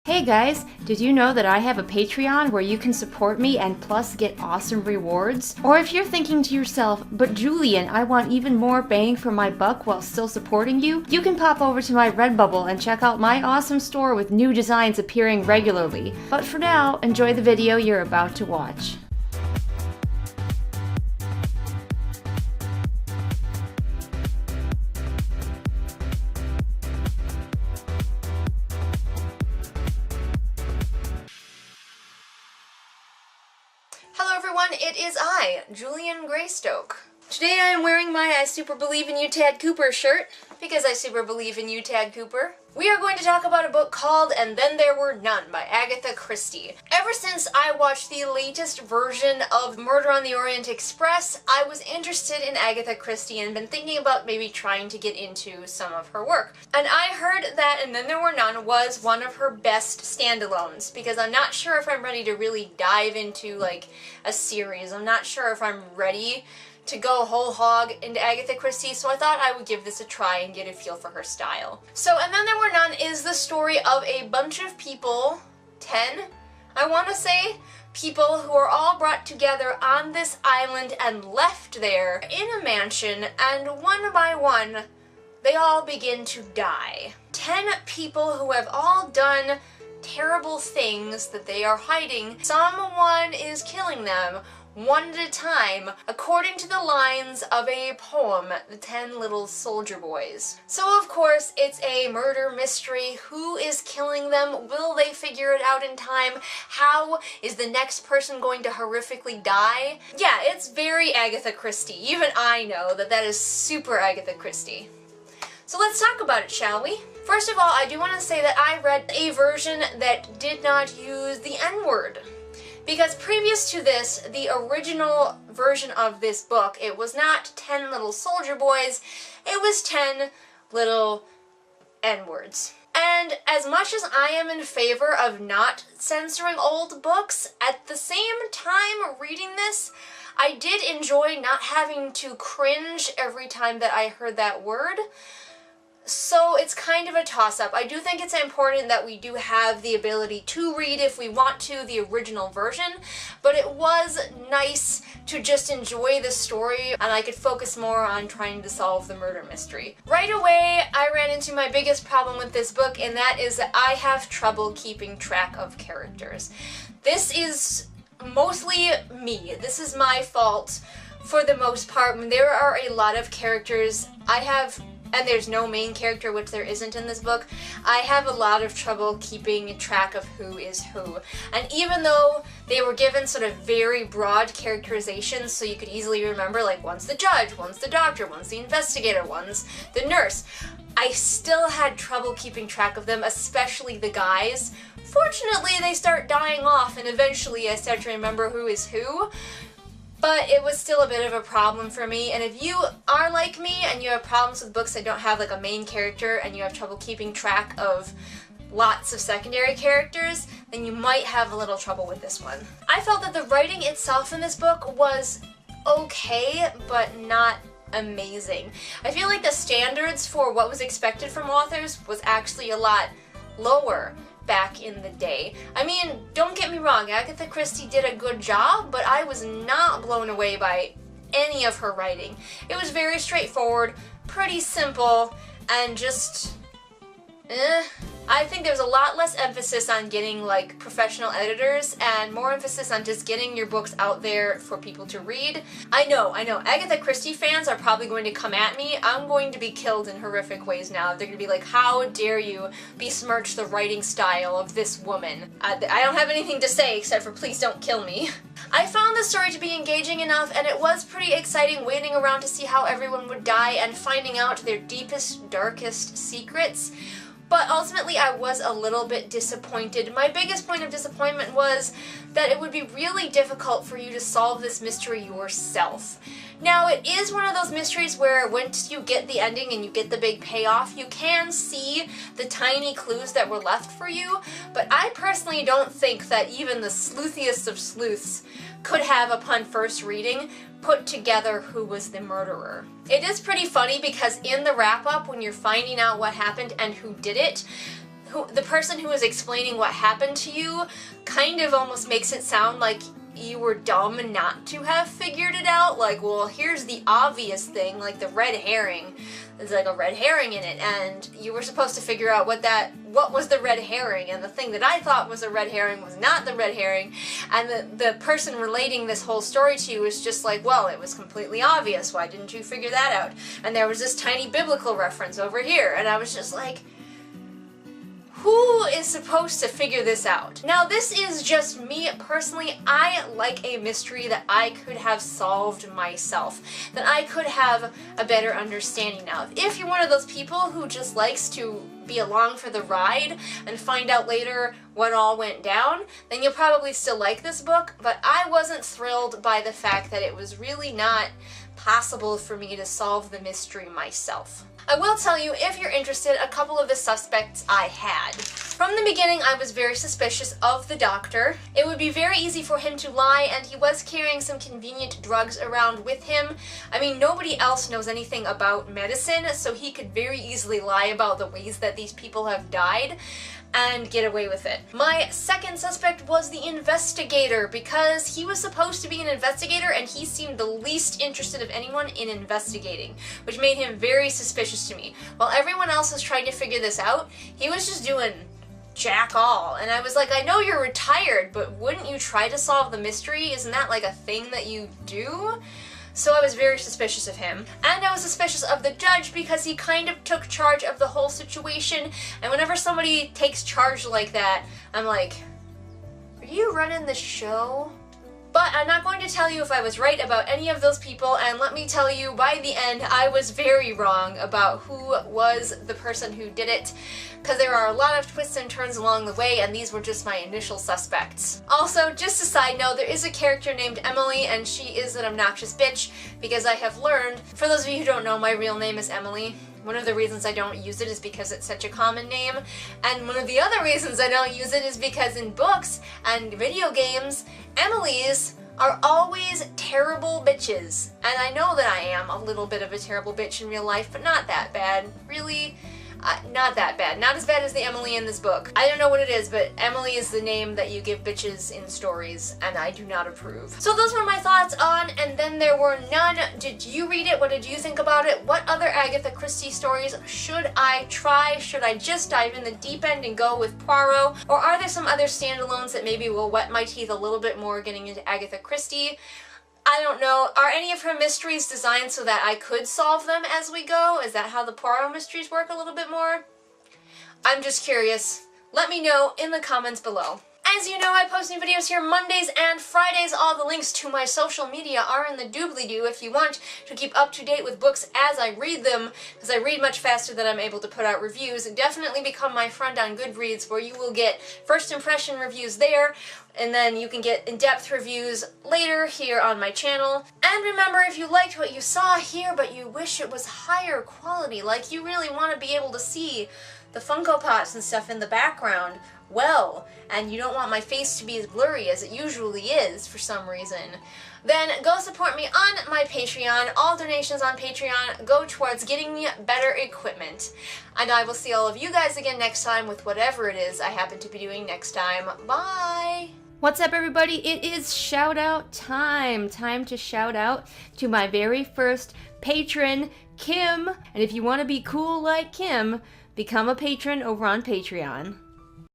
Hey guys, did you know that I have a Patreon where you can support me and plus get awesome rewards? Or if you're thinking to yourself, but Julian, I want even more bang for my buck while still supporting you, you can pop over to my Redbubble and check out my awesome store with new designs appearing regularly. But for now, enjoy the video you're about to watch. Hello everyone, it is I, Julian Greystoke. Today I am wearing my I Super Believe in You Tad Cooper shirt, because I super believe in you, Tad Cooper. We are going to talk about a book called And Then There Were None by Agatha Christie. Ever since I watched the latest version of Murder on the Orient Express, I was interested in Agatha Christie and been thinking about maybe trying to get into some of her work. And I heard that And Then There Were None was one of her best standalones, because I'm not sure if I'm ready to really dive into like a series. I'm not sure if I'm ready to go whole hog into Agatha Christie, so I thought I would give this a try and get a feel for her style. So And Then There Were None is the story of a bunch of people, 10, I want to say, people who are all brought together on this island and left there in a mansion, and one by one, they all begin to die. 10 people who have all done terrible things that they are hiding. Someone is killing them, one at a time, according to the lines of a poem, The 10 Little Soldier Boys. So of course, it's a murder mystery. Who is killing them? Will they figure it out in time? How is the next person going to horrifically die? Yeah, it's very Agatha Christie. Even I know that that is super Agatha Christie. So let's talk about it, shall we? First of all, I do want to say that I read a version that did not use the N-word. Because previous to this, the original version of this book, it was not 10 little soldier boys, it was 10 little N-words. And as much as I am in favor of not censoring old books, at the same time reading this, I did enjoy not having to cringe every time that I heard that word. So it's kind of a toss-up. I do think it's important that we do have the ability to read, if we want to, the original version, but it was nice to just enjoy the story and I could focus more on trying to solve the murder mystery. Right away, I ran into my biggest problem with this book, and that is that I have trouble keeping track of characters. This is mostly me. This is my fault for the most part. There are a lot of characters and there's no main character, which there isn't in this book. I have a lot of trouble keeping track of who is who. And even though they were given sort of very broad characterizations, so you could easily remember, like, one's the judge, one's the doctor, one's the investigator, one's the nurse, I still had trouble keeping track of them, especially the guys. Fortunately, they start dying off, and eventually I start to remember who is who. But it was still a bit of a problem for me, and if you are like me and you have problems with books that don't have like a main character and you have trouble keeping track of lots of secondary characters, then you might have a little trouble with this one. I felt that the writing itself in this book was okay, but not amazing. I feel like the standards for what was expected from authors was actually a lot lower back in the day. I mean, don't get me wrong, Agatha Christie did a good job, but I was not blown away by any of her writing. It was very straightforward, pretty simple, and just I think there's a lot less emphasis on getting like professional editors and more emphasis on just getting your books out there for people to read. I know, Agatha Christie fans are probably going to come at me. I'm going to be killed in horrific ways now. They're going to be like, how dare you besmirch the writing style of this woman? I don't have anything to say except for please don't kill me. I found the story to be engaging enough, and it was pretty exciting waiting around to see how everyone would die and finding out their deepest, darkest secrets. But ultimately I was a little bit disappointed. My biggest point of disappointment was that it would be really difficult for you to solve this mystery yourself. Now, it is one of those mysteries where once you get the ending and you get the big payoff, you can see the tiny clues that were left for you, but I personally don't think that even the sleuthiest of sleuths could have, upon first reading, put together who was the murderer. It is pretty funny because in the wrap-up, when you're finding out what happened and who did it, the person who is explaining what happened to you kind of almost makes it sound like you were dumb not to have figured it out. Like, well, here's the obvious thing, like the red herring. There's like a red herring in it, and you were supposed to figure out what was the red herring, and the thing that I thought was a red herring was not the red herring, and the person relating this whole story to you is just like, well, it was completely obvious, why didn't you figure that out? And there was this tiny biblical reference over here, and I was just like, who is supposed to figure this out? Now, this is just me personally. I like a mystery that I could have solved myself, that I could have a better understanding of. If you're one of those people who just likes to be along for the ride and find out later what all went down, then you'll probably still like this book, but I wasn't thrilled by the fact that it was really not possible for me to solve the mystery myself. I will tell you, if you're interested, a couple of the suspects I had. From the beginning, I was very suspicious of the doctor. It would be very easy for him to lie, and he was carrying some convenient drugs around with him. I mean, nobody else knows anything about medicine, so he could very easily lie about the ways that these people have died and get away with it. My second suspect was the investigator, because he was supposed to be an investigator and he seemed the least interested of anyone in investigating, which made him very suspicious to me. While everyone else was trying to figure this out, he was just doing jack all. And I was like, I know you're retired, but wouldn't you try to solve the mystery? Isn't that like a thing that you do? So I was very suspicious of him. And I was suspicious of the judge because he kind of took charge of the whole situation. And whenever somebody takes charge like that, I'm like, are you running the show? But I'm not going to tell you if I was right about any of those people, and let me tell you, by the end, I was very wrong about who was the person who did it, because there are a lot of twists and turns along the way, and these were just my initial suspects. Also, just a side note, there is a character named Emily, and she is an obnoxious bitch, because I have learned, for those of you who don't know, my real name is Emily. One of the reasons I don't use it is because it's such a common name, and one of the other reasons I don't use it is because in books and video games, Emilys are always terrible bitches. And I know that I am a little bit of a terrible bitch in real life, but not that bad. Really, not that bad. Not as bad as the Emily in this book. I don't know what it is, but Emily is the name that you give bitches in stories, and I do not approve. So those were my thoughts on And Then There Were None. Did you read it? What did you think about it? What other Agatha Christie stories should I try? Should I just dive in the deep end and go with Poirot? Or are there some other standalones that maybe will wet my teeth a little bit more getting into Agatha Christie? I don't know. Are any of her mysteries designed so that I could solve them as we go? Is that how the Poirot mysteries work a little bit more? I'm just curious. Let me know in the comments below. As you know, I post new videos here Mondays and Fridays. All the links to my social media are in the doobly-doo if you want to keep up to date with books as I read them, because I read much faster than I'm able to put out reviews. Definitely become my friend on Goodreads, where you will get first impression reviews there, and then you can get in-depth reviews later here on my channel. And remember, if you liked what you saw here but you wish it was higher quality, like you really want to be able to see the Funko Pops and stuff in the background, well, and you don't want my face to be as blurry as it usually is for some reason, then go support me on my Patreon. All donations on Patreon go towards getting me better equipment. And I will see all of you guys again next time with whatever it is I happen to be doing next time. Bye! What's up, everybody? It is shout out time. Time to shout out to my very first patron, Kim. And if you want to be cool like Kim, become a patron over on Patreon.